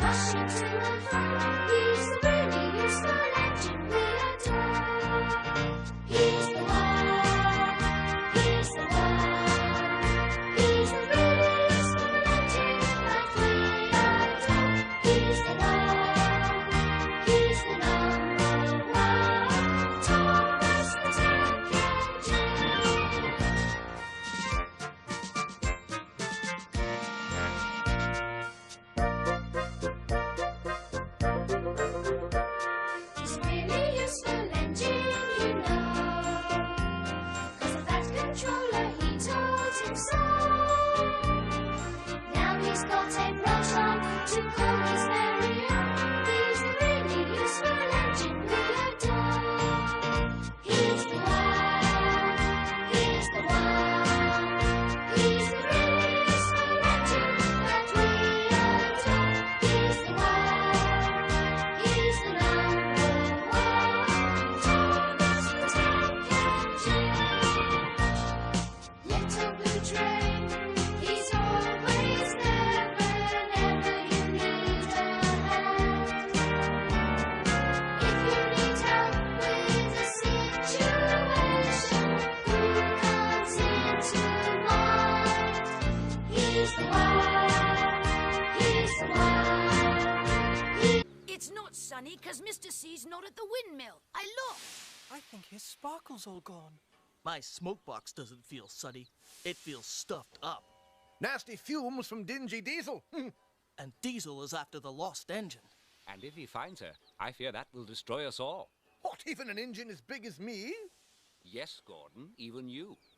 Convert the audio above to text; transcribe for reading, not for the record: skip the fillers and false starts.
rushing to and fro. He's the really useful engine we adore. He's the one, he's the one. He's the really useful engine that we adore. He's the one, he's the number one. Thomas the Tank Engine. He's a really useful engine, you know, 'cause of that controller he told him so. Now he's got a proton to call his very own. He's a really useful engine we adore. He's the one, he's the one. He's the really useful engine that we adore. He's the one, he's the number one. Thomas the Tank Engine. Little blue train, he's always there whenever you need a hand. If you need help with a situation, who comes into mind? He's the one, he's the one. It's not sunny because Mr. C's not at the windmill. I looked. I think his sparkle's all gone. My smoke box doesn't feel sunny. It feels stuffed up. Nasty fumes from dingy Diesel. And Diesel is after the lost engine. And if he finds her, I fear that will destroy us all. What, even an engine as big as me? Yes, Gordon, even you.